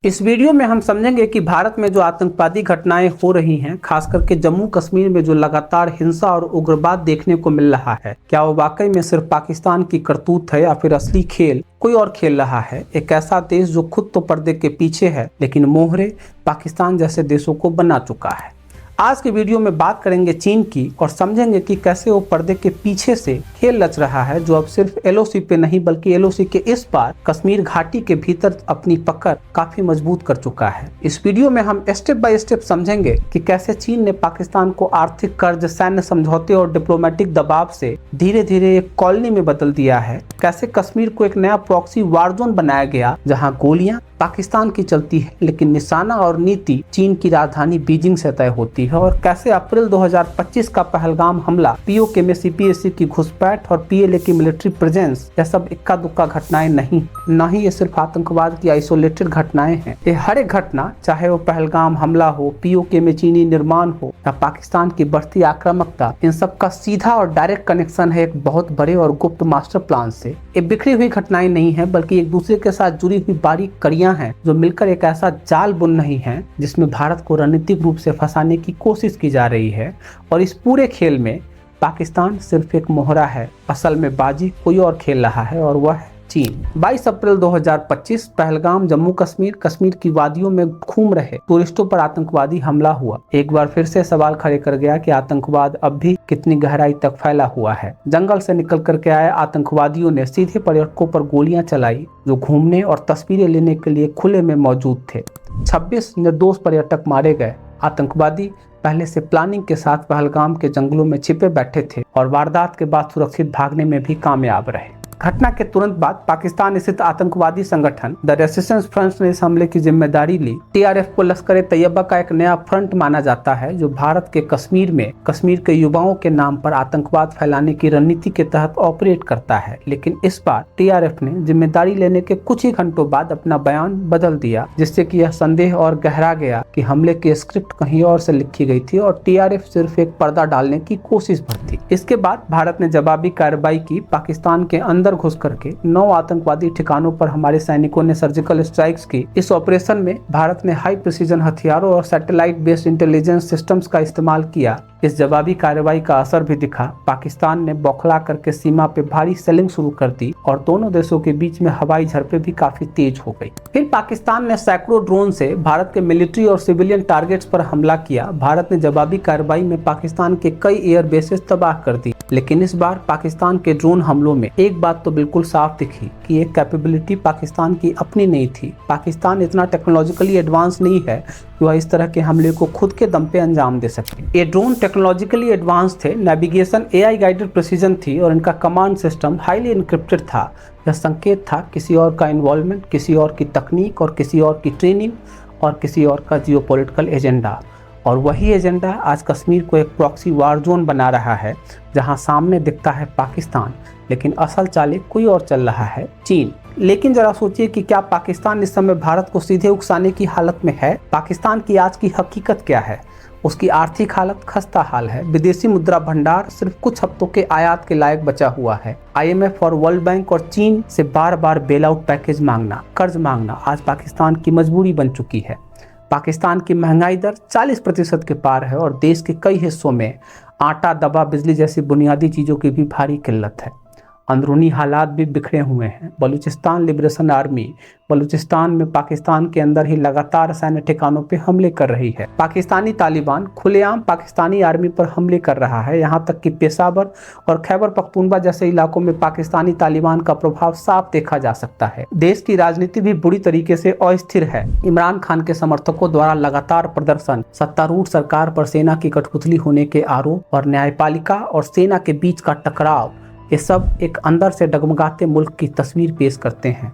इस वीडियो में हम समझेंगे कि भारत में जो आतंकवादी घटनाएं हो रही हैं, खास करके जम्मू कश्मीर में जो लगातार हिंसा और उग्रवाद देखने को मिल रहा है, क्या वो वाकई में सिर्फ पाकिस्तान की करतूत है या फिर असली खेल कोई और खेल रहा है। एक ऐसा देश जो खुद तो पर्दे के पीछे है लेकिन मोहरे पाकिस्तान जैसे देशों को बना चुका है। आज के वीडियो में बात करेंगे चीन की और समझेंगे कि कैसे वो पर्दे के पीछे से खेल रच रहा है, जो अब सिर्फ एलओसी पे नहीं बल्कि एलओसी के इस पार कश्मीर घाटी के भीतर अपनी पकड़ काफी मजबूत कर चुका है। इस वीडियो में हम स्टेप बाय स्टेप समझेंगे कि कैसे चीन ने पाकिस्तान को आर्थिक कर्ज, सैन्य समझौते और डिप्लोमेटिक दबाव से धीरे धीरे एक कॉलोनी में बदल दिया है, कैसे कश्मीर को एक नया प्रॉक्सी वार जोन बनाया गया जहां गोलियां पाकिस्तान की चलती है लेकिन निशाना और नीति चीन की राजधानी बीजिंग से तय होती है, और कैसे अप्रैल 2025 का पहलगाम हमला, पीओके में सीपीएसी की घुसपैठ और पीएलए की मिलिट्री प्रेजेंस, यह सब इक्का दुक्का घटनाएं नहीं, न ही ये सिर्फ आतंकवाद की आइसोलेटेड घटनाएं हैं। ये हर एक घटना, चाहे वो पहलगाम हमला हो, पीओके में चीनी निर्माण हो या पाकिस्तान की बढ़ती आक्रामकता, इन सब का सीधा और डायरेक्ट कनेक्शन है एक बहुत बड़े और गुप्त मास्टर प्लान से। ये बिखरी हुई घटनाएं नहीं है बल्कि एक दूसरे के साथ जुड़ी हुई बारीक कड़ियां हैं जो मिलकर एक ऐसा जाल बुन रही हैं जिसमें भारत को रणनीतिक रूप से फंसाने की कोशिश की जा रही है। और इस पूरे खेल में पाकिस्तान सिर्फ एक मोहरा है, असल में बाजी कोई और खेल रहा है और वह है चीन। 22 अप्रैल 2025 पहलगाम जम्मू कश्मीर की वादियों में घूम रहे टूरिस्टों पर आतंकवादी हमला हुआ। एक बार फिर से सवाल खड़े कर गया कि आतंकवाद अब भी कितनी गहराई तक फैला हुआ है। जंगल से निकल करके आए आतंकवादियों ने सीधे पर्यटकों पर गोलियां चलाई जो घूमने और तस्वीरें लेने के लिए खुले में मौजूद थे। 26 निर्दोष पर्यटक मारे गए। आतंकवादी पहले से प्लानिंग के साथ पहलगाम के जंगलों में छिपे बैठे थे और वारदात के बाद सुरक्षित भागने में भी कामयाब रहे। घटना के तुरंत बाद पाकिस्तान स्थित आतंकवादी संगठन द रेजिस्टेंस फ्रंट ने इस हमले की जिम्मेदारी ली। टीआरएफ को लश्कर तैयबा का एक नया फ्रंट माना जाता है जो भारत के कश्मीर के युवाओं के नाम पर आतंकवाद फैलाने की रणनीति के तहत ऑपरेट करता है। लेकिन इस बार टीआरएफ ने जिम्मेदारी लेने के कुछ ही घंटों बाद अपना बयान बदल दिया, जिससे कि यह संदेह और गहरा गया कि हमले की स्क्रिप्ट कहीं और से लिखी गई थी और टीआरएफ सिर्फ एक पर्दा डालने की कोशिश भर थी। इसके बाद भारत ने जवाबी कार्रवाई की। पाकिस्तान के अंदर घुस करके 9 आतंकवादी ठिकानों पर हमारे सैनिकों ने सर्जिकल स्ट्राइक्स की। इस ऑपरेशन में भारत ने हाई प्रिसीजन हथियारों और सैटेलाइट बेस्ड इंटेलिजेंस सिस्टम्स का इस्तेमाल किया। इस जवाबी कार्रवाई का असर भी दिखा। पाकिस्तान ने बौखला करके सीमा पे भारी सेलिंग शुरू कर दी और दोनों देशों के बीच में हवाई झड़पें भी काफी तेज हो गई। फिर पाकिस्तान ने सैकड़ों ड्रोन से भारत के मिलिट्री और सिविलियन टारगेट्स पर हमला किया। भारत ने जवाबी कार्रवाई में पाकिस्तान के कई एयर बेसेस तबाह कर दी। लेकिन इस बार पाकिस्तान के ड्रोन हमलों में एक बात तो बिल्कुल साफ दिखी कि ये कैपेबिलिटी पाकिस्तान की अपनी नहीं थी। पाकिस्तान इतना टेक्नोलॉजिकली एडवांस नहीं है कि वह इस तरह के हमले को खुद के दम पे अंजाम दे सके। ये ड्रोन टेक्नोलॉजिकली एडवांस थे, नेविगेशन एआई गाइडेड प्रिसीजन थी और इनका कमांड सिस्टम हाईली इनक्रिप्टेड था। यह संकेत था किसी और का इन्वॉल्वमेंट, किसी और की तकनीक और किसी और की ट्रेनिंग और किसी और का जियोपॉलिटिकल एजेंडा। और वही एजेंडा आज कश्मीर को एक प्रॉक्सी वार जोन बना रहा है जहां सामने दिखता है पाकिस्तान लेकिन असल चाले कोई और चल रहा है, चीन। लेकिन जरा सोचिए कि क्या पाकिस्तान इस समय भारत को सीधे उकसाने की हालत में है? पाकिस्तान की आज की हकीकत क्या है? उसकी आर्थिक हालत खस्ता हाल है। विदेशी मुद्रा भंडार सिर्फ कुछ हफ्तों के आयात के लायक बचा हुआ है। आईएमएफ और वर्ल्ड बैंक और चीन से बार बार बेल आउट पैकेज मांगना, कर्ज मांगना आज पाकिस्तान की मजबूरी बन चुकी है। पाकिस्तान की महंगाई दर 40% के पार है और देश के कई हिस्सों में आटा, दवा, बिजली जैसी बुनियादी चीज़ों की भी भारी किल्लत है। अंदरूनी हालात भी बिखरे हुए हैं। बलूचिस्तान लिबरेशन आर्मी बलूचिस्तान में पाकिस्तान के अंदर ही लगातार सैन्य ठिकानों पे हमले कर रही है। पाकिस्तानी तालिबान खुलेआम पाकिस्तानी आर्मी पर हमले कर रहा है। यहाँ तक कि पेशावर और खैबर पख्तूनख्वा जैसे इलाकों में पाकिस्तानी तालिबान का प्रभाव साफ देखा जा सकता है। देश की राजनीति भी बुरी तरीके से अस्थिर है। इमरान खान के समर्थकों द्वारा लगातार प्रदर्शन, सत्तारूढ़ सरकार पर सेना की कठपुतली होने के आरोप और न्यायपालिका और सेना के बीच का टकराव, ये सब एक अंदर से डगमगाते मुल्क की तस्वीर पेश करते हैं।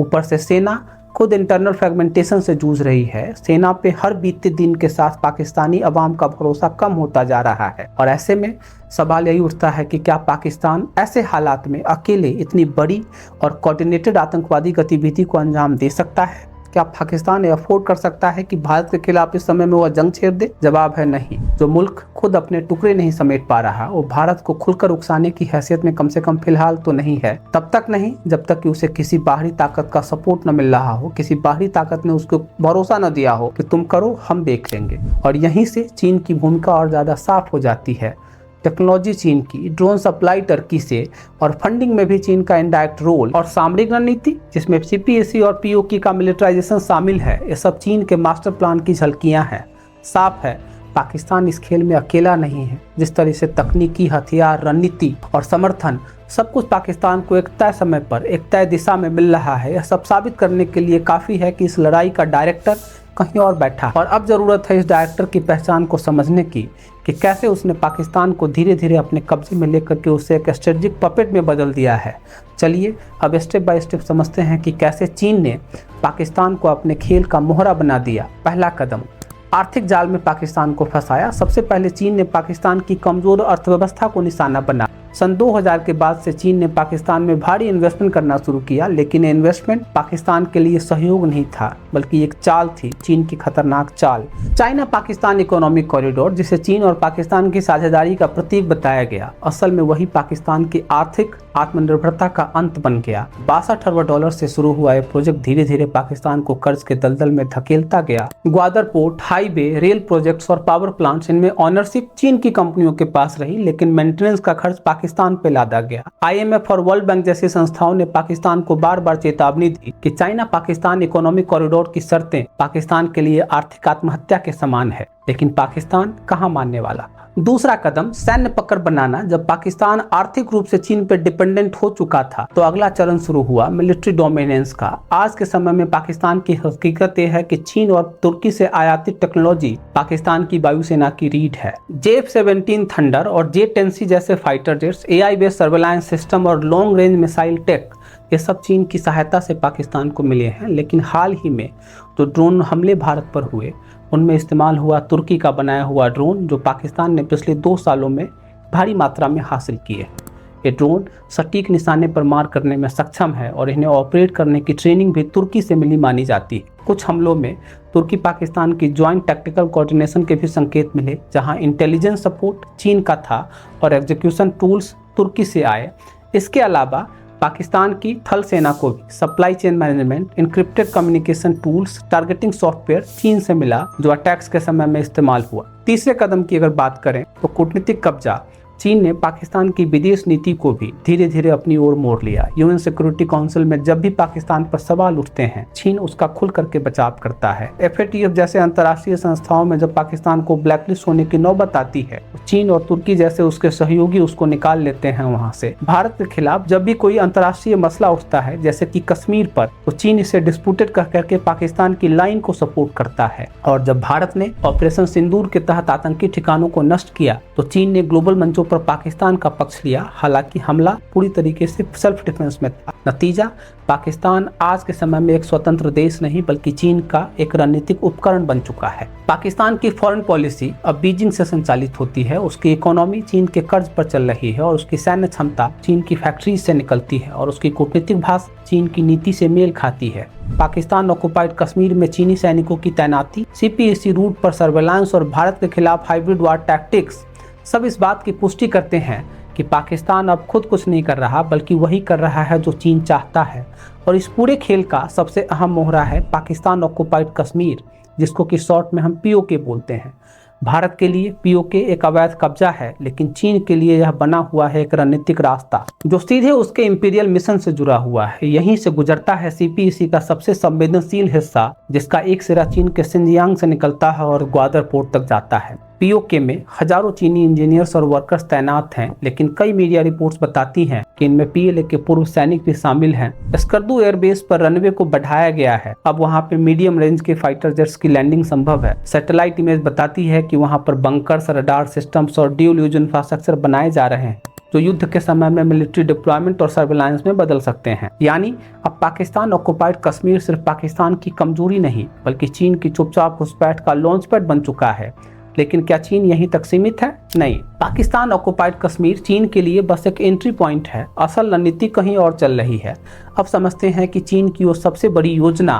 ऊपर से सेना खुद इंटरनल फ्रेगमेंटेशन से जूझ रही है। सेना पे हर बीतते दिन के साथ पाकिस्तानी अवाम का भरोसा कम होता जा रहा है और ऐसे में सवाल यही उठता है कि क्या पाकिस्तान ऐसे हालात में अकेले इतनी बड़ी और कोऑर्डिनेटेड आतंकवादी गतिविधि को अंजाम दे सकता है? क्या पाकिस्तान ये अफोर्ड कर सकता है कि भारत के खिलाफ इस समय में वह जंग छेड़ दे? जवाब है नहीं। जो मुल्क खुद अपने टुकड़े नहीं समेट पा रहा, वो भारत को खुलकर उकसाने की हैसियत में कम से कम फिलहाल तो नहीं है। तब तक नहीं जब तक कि उसे किसी बाहरी ताकत का सपोर्ट न मिल रहा हो, किसी बाहरी ताकत ने उसको भरोसा न दिया हो कि तुम करो, हम देख लेंगे। और यहीं से चीन की भूमिका और ज्यादा साफ हो जाती है। टेक्नोलॉजी चीन की, ड्रोन सप्लाई टर्की से, और फंडिंग में भी चीन का इनडायरेक्ट रोल, और सामरिक रणनीति जिसमें सीपीएसी और पीओके का मिलिट्राइजेशन शामिल है, ये सब चीन के मास्टर प्लान की झलकियां हैं। साफ है पाकिस्तान इस खेल में अकेला नहीं है। जिस तरह से तकनीकी, हथियार, रणनीति और समर्थन सब कुछ पाकिस्तान को एक तय समय पर एक तय दिशा में मिल रहा है, यह सब साबित करने के लिए काफ़ी है कि इस लड़ाई का डायरेक्टर कहीं और बैठा। और अब ज़रूरत है इस डायरेक्टर की पहचान को समझने की कि कैसे उसने पाकिस्तान को धीरे धीरे अपने कब्जे में लेकर के उसे एक स्ट्रेटेजिक पपेट में बदल दिया है। चलिए अब स्टेप बाय स्टेप समझते हैं कि कैसे चीन ने पाकिस्तान को अपने खेल का मोहरा बना दिया। पहला कदम, आर्थिक जाल में पाकिस्तान को फंसाया। सबसे पहले चीन ने पाकिस्तान की कमजोर अर्थव्यवस्था को निशाना बना। सन 2000 के बाद से चीन ने पाकिस्तान में भारी इन्वेस्टमेंट करना शुरू किया, लेकिन इन्वेस्टमेंट पाकिस्तान के लिए सहयोग नहीं था, बल्कि एक चाल थी, चीन की खतरनाक चाल। चाइना पाकिस्तान इकोनॉमिक कॉरिडोर, जिसे चीन और पाकिस्तान की साझेदारी का प्रतीक बताया गया, असल में वही पाकिस्तान की आर्थिक आत्मनिर्भरता का अंत बन गया। 62 अरब डॉलर से शुरू हुआ यह प्रोजेक्ट धीरे धीरे पाकिस्तान को कर्ज के दलदल में धकेलता गया। Gwadar port, highway, rail projects और पावर प्लांट्स, इनमें ऑनरशिप चीन की कंपनियों के पास रही, लेकिन मेंटेनेंस का खर्च पाकिस्तान पे लादा गया। IMF और वर्ल्ड बैंक जैसी संस्थाओं ने पाकिस्तान को बार बार चेतावनी दी कि चाइना पाकिस्तान इकोनॉमिक कॉरिडोर की शर्तें पाकिस्तान के लिए आर्थिक आत्महत्या के समान है, लेकिन पाकिस्तान कहां मानने वाला। दूसरा कदम, सैन्य पकड़ बनाना। जब पाकिस्तान आर्थिक रूप से चीन पर डिपेंडेंट हो चुका था, तो अगला चरण शुरू हुआ मिलिट्री डोमिनेंस का। आज के समय में पाकिस्तान की हकीकत यह है कि चीन और तुर्की से आयातित टेक्नोलॉजी पाकिस्तान की वायुसेना की रीढ़ है। J-17 थंडर और J-10C जैसे fighter jets, AI based surveillance system और लॉन्ग रेंज मिसाइल टेक, ये सब चीन की सहायता से पाकिस्तान को मिले हैं। लेकिन हाल ही में जो ड्रोन हमले भारत पर हुए, उनमें इस्तेमाल हुआ तुर्की का बनाया हुआ ड्रोन, जो पाकिस्तान ने पिछले 2 सालों में भारी मात्रा में हासिल किए। ये ड्रोन सटीक निशाने पर मार करने में सक्षम है और इन्हें ऑपरेट करने की ट्रेनिंग भी तुर्की से मिली मानी जाती है। कुछ हमलों में तुर्की पाकिस्तान की ज्वाइंट टैक्टिकल कोऑर्डिनेशन के भी संकेत मिले, जहां इंटेलिजेंस सपोर्ट चीन का था और एग्जीक्यूशन टूल्स तुर्की से आए। इसके अलावा पाकिस्तान की थल सेना को भी supply chain management, encrypted communication tools, targeting software चीन से मिला, जो अटैक्स के समय में इस्तेमाल हुआ। तीसरे कदम की अगर बात करें तो कूटनीतिक कब्जा। चीन ने पाकिस्तान की विदेश नीति को भी धीरे धीरे अपनी ओर मोड़ लिया। यूएन सिक्योरिटी काउंसिल में जब भी पाकिस्तान पर सवाल उठते हैं, चीन उसका खुल करके बचाव करता है। FATF जैसे अंतर्राष्ट्रीय संस्थाओं में जब पाकिस्तान को ब्लैकलिस्ट होने की नौबत आती है, चीन और तुर्की जैसे उसके सहयोगी उसको निकाल लेते हैं वहां से। भारत के खिलाफ जब भी कोई अंतर्राष्ट्रीय मसला उठता है, जैसे कि कश्मीर पर, तो चीन इसे डिस्प्यूटेड कर करके पाकिस्तान की लाइन को सपोर्ट करता है। और जब भारत ने ऑपरेशन सिंदूर के तहत आतंकी ठिकानों को नष्ट किया, तो चीन ने ग्लोबल मंचों पर पाकिस्तान का पक्ष लिया। हालांकि हमला पूरी तरीके से सेल्फ डिफेंस में था। नतीजा, पाकिस्तान आज के समय में एक स्वतंत्र देश नहीं, बल्कि चीन का एक रणनीतिक उपकरण बन चुका है। पाकिस्तान की फॉरेन पॉलिसी अब बीजिंग से संचालित होती है। उसकी इकोनॉमी चीन के कर्ज पर चल रही है और उसकी सैन्य क्षमता चीन की फैक्ट्री से निकलती है और उसकी कूटनीतिक भाषा चीन की नीति से मेल खाती है। पाकिस्तान ऑक्युपाइड कश्मीर में चीनी सैनिकों की तैनाती, CPEC रूट पर सर्वेलांस और भारत के खिलाफ हाइब्रिड वार टैक्टिक्स सब इस बात की पुष्टि करते हैं कि पाकिस्तान अब खुद कुछ नहीं कर रहा, बल्कि वही कर रहा है जो चीन चाहता है। और इस पूरे खेल का सबसे अहम मोहरा है पाकिस्तान ऑक्युपाइड कश्मीर, जिसको कि शॉर्ट में हम POK बोलते हैं। भारत के लिए POK एक अवैध कब्जा है, लेकिन चीन के लिए यह बना हुआ है एक रणनीतिक रास्ता जो सीधे उसके इंपीरियल मिशन से जुड़ा हुआ है। यहीं से गुजरता है CPEC का सबसे संवेदनशील हिस्सा, जिसका एक सिरा चीन के सिंजियांग से निकलता है और ग्वादर पोर्ट तक जाता है। POK में हजारों चीनी इंजीनियर्स और वर्कर्स तैनात हैं, लेकिन कई मीडिया रिपोर्ट्स बताती हैं कि इनमें PLA के पूर्व सैनिक भी शामिल हैं। स्कर्दू एयरबेस पर रनवे को बढ़ाया गया है। अब वहां पे मीडियम रेंज के फाइटर जेट्स की लैंडिंग संभव है। सैटेलाइट इमेज बताती है कि वहां पर बंकर्स, रडार सिस्टम्स और ड्यूल यूज इंफ्रास्ट्रक्चर बनाए जा रहे हैं, जो युद्ध के समय में मिलिट्री डिप्लॉयमेंट और सर्विलांस में बदल सकते हैं। यानी अब पाकिस्तान ऑक्युपाइड कश्मीर सिर्फ पाकिस्तान की कमजोरी नहीं, बल्कि चीन की चुपचाप घुसपैठ का लॉन्च पैड बन चुका है। लेकिन क्या चीन यहीं तक सीमित है? नहीं। पाकिस्तान ऑक्युपाइड कश्मीर चीन के लिए बस एक एंट्री पॉइंट है। असल रणनीति कहीं और चल रही है। अब समझते हैं कि चीन की वो सबसे बड़ी योजना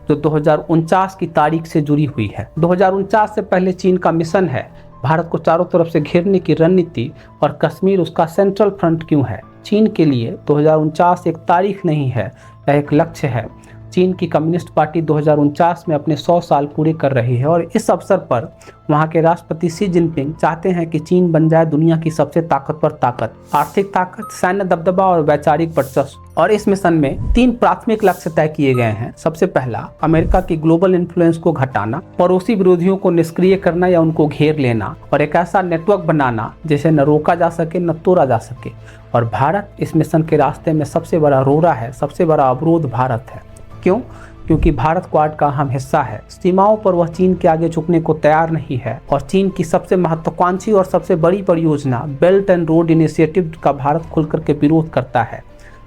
जो 2049 की तारीख से जुड़ी हुई है। 2049 से पहले चीन का मिशन है भारत को चारों तरफ से घेरने की रणनीति, और कश्मीर उसका सेंट्रल फ्रंट क्यों है। चीन के लिए 2049 एक तारीख नहीं है, यह एक लक्ष्य है। चीन की कम्युनिस्ट पार्टी 2049 में अपने 100 साल पूरे कर रही है, और इस अवसर पर वहां के राष्ट्रपति शी जिनपिंग चाहते हैं कि चीन बन जाए दुनिया की सबसे ताकतवर ताकत, आर्थिक ताकत, सैन्य दबदबा और वैचारिक वर्चस्व। और इस मिशन में 3 प्राथमिक लक्ष्य तय किए गए हैं। सबसे पहला, अमेरिका की ग्लोबल इन्फ्लुएंस को घटाना, पड़ोसी विरोधियों को निष्क्रिय करना या उनको घेर लेना, और एक ऐसा नेटवर्क बनाना जिसे न रोका जा सके न तोड़ा जा सके। और भारत इस मिशन के रास्ते में सबसे बड़ा रोड़ा है, सबसे बड़ा अवरोध भारत है। क्यों? क्योंकि भारत क्वाड का अहम हिस्सा है। सीमाओं पर वह चीन के आगे झुकने को तैयार नहीं है, और चीन की सबसे महत्वाकांक्षी और सबसे बड़ी परियोजना बेल्ट एंड रोड इनिशिएटिव का भारत खुलकर के विरोध करता है।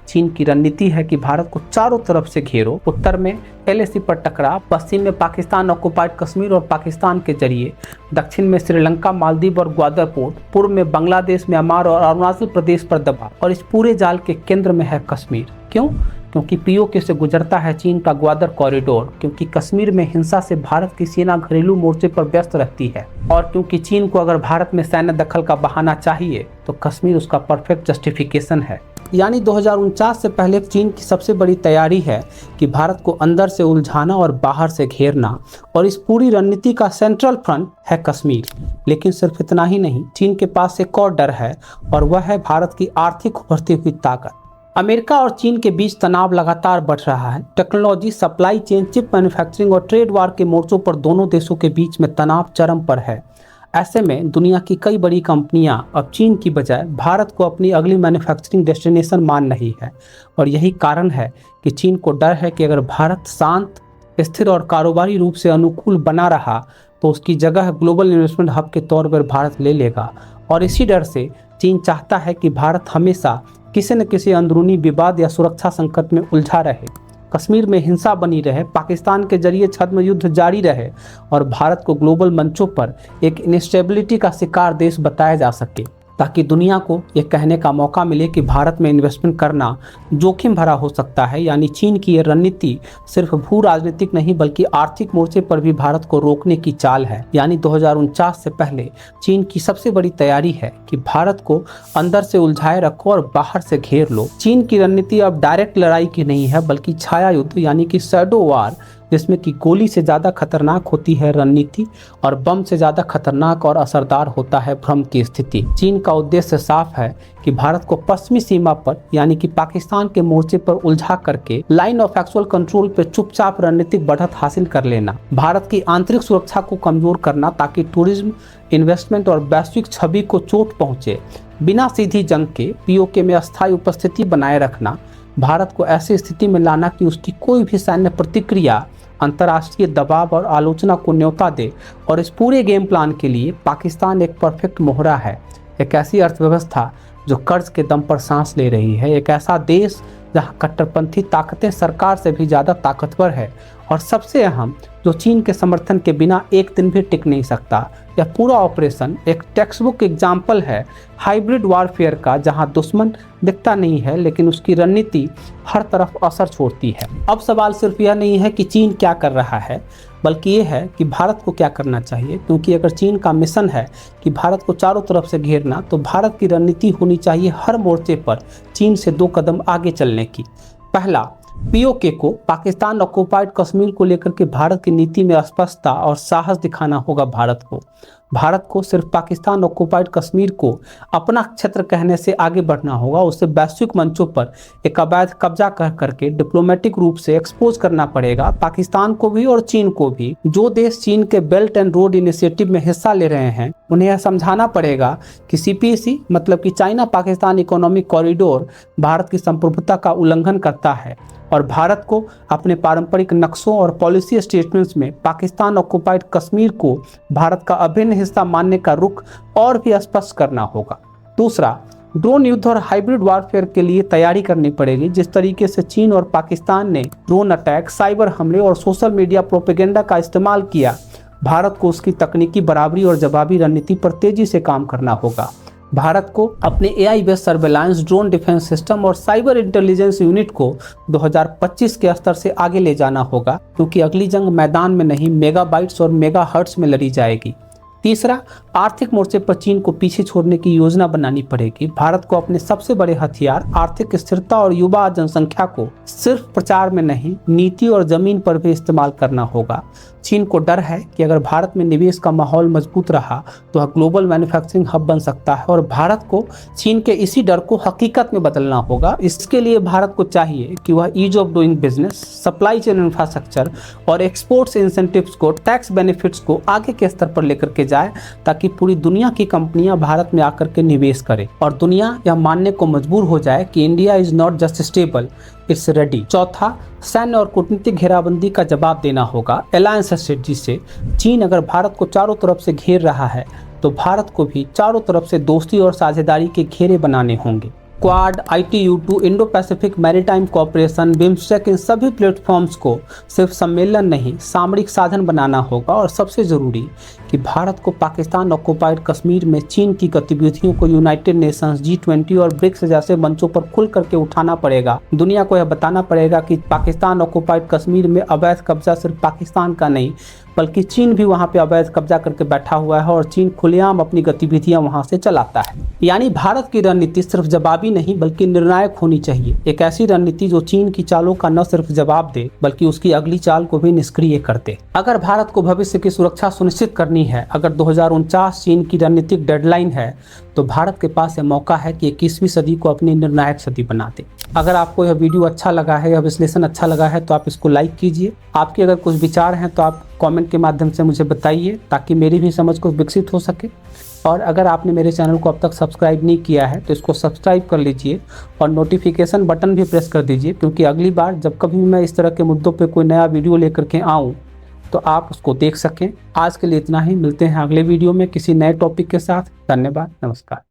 चीन की रणनीति है कि भारत को चारों तरफ से घेरो, उत्तर में LAC पर टकरा, पश्चिम में पाकिस्तान ऑक्युपाइड कश्मीर और पाकिस्तान के जरिए, दक्षिण में श्रीलंका, मालदीव और ग्वादर पोर्ट, पूर्व में बांग्लादेश, म्यांमार और अरुणाचल प्रदेश पर दबा, और इस पूरे जाल के केंद्र में है कश्मीर। क्यों? क्योंकि POK से गुजरता है चीन का ग्वादर कॉरिडोर, क्योंकि कश्मीर में हिंसा से भारत की सेना घरेलू मोर्चे पर व्यस्त रहती है, और क्योंकि चीन को अगर भारत में सैन्य दखल का बहाना चाहिए तो कश्मीर उसका परफेक्ट जस्टिफिकेशन है। यानी 2049 से पहले चीन की सबसे बड़ी तैयारी है कि भारत को अंदर से उलझाना और बाहर से घेरना, और इस पूरी रणनीति का सेंट्रल फ्रंट है कश्मीर। लेकिन सिर्फ इतना ही नहीं, चीन के पास एक और डर है, और वह है भारत की आर्थिक उभरती हुई ताकत। अमेरिका और चीन के बीच तनाव लगातार बढ़ रहा है। Technology, supply chain, chip manufacturing और ट्रेड वार के मोर्चों पर दोनों देशों के बीच में तनाव चरम पर है। ऐसे में दुनिया की कई बड़ी कंपनियां अब चीन की बजाय भारत को अपनी अगली मैन्युफैक्चरिंग डेस्टिनेशन मान रही है, और यही कारण है कि चीन को डर है कि अगर भारत शांत, स्थिर और कारोबारी रूप से अनुकूल बना रहा तो उसकी जगह ग्लोबल इन्वेस्टमेंट हब के तौर पर भारत ले लेगा। और इसी डर से चीन चाहता है कि भारत हमेशा किसी न किसी अंदरूनी विवाद या सुरक्षा संकट में उलझा रहे, कश्मीर में हिंसा बनी रहे, पाकिस्तान के जरिए छद्म युद्ध जारी रहे, और भारत को ग्लोबल मंचों पर एक इंस्टेबिलिटी का शिकार देश बताया जा सके, ताकि दुनिया को ये कहने का मौका मिले कि भारत में इन्वेस्टमेंट करना जोखिम भरा हो सकता है। यानी चीन की ये रणनीति सिर्फ भू राजनीतिक नहीं बल्कि आर्थिक मोर्चे पर भी भारत को रोकने की चाल है। यानी 2049 से पहले चीन की सबसे बड़ी तैयारी है कि भारत को अंदर से उलझाए रखो और बाहर से घेर लो। चीन की रणनीति अब डायरेक्ट लड़ाई की नहीं है बल्कि छाया युद्ध यानी कि शैडो वार, जिसमें कि गोली से ज़्यादा खतरनाक होती है रणनीति और बम से ज़्यादा खतरनाक और असरदार होता है भ्रम की स्थिति। चीन का उद्देश्य साफ है कि भारत को पश्चिमी सीमा पर यानी कि पाकिस्तान के मोर्चे पर उलझा करके लाइन ऑफ एक्चुअल कंट्रोल पे चुपचाप रणनीतिक बढ़त हासिल कर लेना, भारत की आंतरिक सुरक्षा को कमजोर करना ताकि टूरिज्म, इन्वेस्टमेंट और वैश्विक छवि को चोट पहुंचे। बिना सीधी जंग के POK में अस्थायी उपस्थिति बनाए रखना, भारत को ऐसी स्थिति में लाना कि उसकी कोई भी सैन्य प्रतिक्रिया अंतर्राष्ट्रीय दबाव और आलोचना को न्योता दे। और इस पूरे गेम प्लान के लिए पाकिस्तान एक परफेक्ट मोहरा है, एक ऐसी अर्थव्यवस्था जो कर्ज के दम पर सांस ले रही है, एक ऐसा देश जहां कट्टरपंथी ताकतें सरकार से भी ज़्यादा ताकतवर है, और सबसे अहम जो चीन के समर्थन के बिना एक दिन भी टिक नहीं सकता। यह पूरा ऑपरेशन एक टेक्स्ट बुक एग्जाम्पल है हाइब्रिड वॉरफेयर का, जहां दुश्मन दिखता नहीं है लेकिन उसकी रणनीति हर तरफ असर छोड़ती है। अब सवाल सिर्फ यह नहीं है कि चीन क्या कर रहा है बल्कि ये है कि भारत को क्या करना चाहिए, क्योंकि अगर चीन का मिशन है कि भारत को चारों तरफ से घेरना तो भारत की रणनीति होनी चाहिए हर मोर्चे पर चीन से 2 कदम आगे चलने की। पहला, POK को पाकिस्तान ऑक्युपाइड कश्मीर को लेकर के भारत की नीति में स्पष्टता और साहस दिखाना होगा। भारत को सिर्फ पाकिस्तान ऑक्युपाइड कश्मीर को अपना क्षेत्र कहने से आगे बढ़ना होगा, उसे वैश्विक मंचों पर एक अवैध कब्जा कह करके डिप्लोमेटिक रूप से एक्सपोज करना पड़ेगा पाकिस्तान को भी और चीन को भी। जो देश चीन के बेल्ट एंड रोड इनिशिएटिव में हिस्सा ले रहे हैं उन्हें यह समझाना पड़ेगा कि CPEC मतलब कि China Pakistan economic corridor Bharat की संप्रभुता का उल्लंघन करता है, और भारत को अपने पारंपरिक नक्शों और पॉलिसी स्टेटमेंट्स में पाकिस्तान ऑक्युपाइड कश्मीर को भारत का अभिन्न हिस्सा मानने का रुख और भी स्पष्ट करना होगा। दूसरा, ड्रोन युद्ध और हाइब्रिड वॉरफेयर के लिए तैयारी करनी पड़ेगी। जिस तरीके से चीन और पाकिस्तान ने ड्रोन अटैक, साइबर हमले और सोशल मीडिया प्रोपेगेंडा का इस्तेमाल किया, भारत को उसकी तकनीकी बराबरी और जवाबी रणनीति पर तेजी से काम करना होगा। भारत को अपने AI based surveillance, drone defence system और साइबर इंटेलिजेंस यूनिट को 2025 के स्तर से आगे ले जाना होगा, क्योंकि अगली जंग मैदान में नहीं मेगाबाइट्स और मेगाहर्ट्ज में लड़ी जाएगी। तीसरा, आर्थिक मोर्चे पर चीन को पीछे छोड़ने की योजना बनानी पड़ेगी। भारत को अपने सबसे बड़े हथियार आर्थिक स्थिरता और युवा जनसंख्या को सिर्फ प्रचार में नहीं, नीति और जमीन पर भी इस्तेमाल करना होगा। चीन को डर है कि अगर भारत में निवेश का माहौल मजबूत रहा तो वह ग्लोबल मैन्युफैक्चरिंग हब बन सकता है, और भारत को चीन के इसी डर को हकीकत में बदलना होगा। इसके लिए भारत को चाहिए कि वह ease of doing business, supply chain infrastructure और एक्सपोर्ट्स इंसेंटिव्स को, टैक्स बेनिफिट्स को आगे के स्तर पर लेकर के जाए, ताकि पूरी दुनिया की कंपनियां भारत में आकर के निवेश करें और दुनिया यह मानने को मजबूर हो जाए कि India is not just stable, it's ready. चौथा, सैन्य और कूटनीतिक घेराबंदी का जवाब देना होगा। अलायंस स्ट्रेटजी से चीन अगर भारत को चारों तरफ से घेर रहा है तो भारत को भी चारों तरफ से दोस्ती और साझेदारी के घेरे बनाने होंगे। Quad, ITU2, Indo Pacific maritime cooperation, BIMSTEC, इन सभी प्लेटफॉर्म्स को सिर्फ सम्मेलन नहीं, सामरिक साधन बनाना होगा। और सबसे जरूरी कि भारत को पाकिस्तान ऑक्युपाइड कश्मीर में चीन की गतिविधियों को यूनाइटेड नेशंस, G20 और ब्रिक्स जैसे मंचों पर खुल करके उठाना पड़ेगा। दुनिया को यह बताना पड़ेगा कि पाकिस्तान ऑक्युपाइड कश्मीर में अवैध कब्जा सिर्फ पाकिस्तान का नहीं, बल्कि चीन भी वहां पे अवैध कब्जा करके बैठा हुआ है और चीन खुलेआम अपनी गतिविधियां वहां से चलाता है। यानी भारत की रणनीति सिर्फ जवाबी नहीं बल्कि निर्णायक होनी चाहिए। एक ऐसी रणनीति जो चीन की चालों का न सिर्फ जवाब दे बल्कि उसकी अगली चाल को भी निष्क्रिय कर दे। अगर भारत को भविष्य की सुरक्षा सुनिश्चित करनी है, अगर 2049 चीन की रणनीतिक डेडलाइन है, तो भारत के पास यह मौका है कि 21वीं सदी को अपनी निर्णायक सदी बना दे। अगर आपको यह वीडियो अच्छा लगा है, यह विश्लेषण अच्छा लगा है, तो आप इसको लाइक कीजिए। आपके अगर कुछ विचार हैं तो आप कमेंट के माध्यम से मुझे बताइए, ताकि मेरी भी समझ को विकसित हो सके। और अगर आपने मेरे चैनल को अब तक सब्सक्राइब नहीं किया है तो इसको सब्सक्राइब कर लीजिए और नोटिफिकेशन बटन भी प्रेस कर दीजिए, क्योंकि अगली बार जब कभी मैं इस तरह के मुद्दों पे कोई नया वीडियो लेकर के आऊँ तो आप उसको देख सकें। आज के लिए इतना ही, मिलते हैं अगले वीडियो में किसी नए टॉपिक के साथ। धन्यवाद, नमस्कार।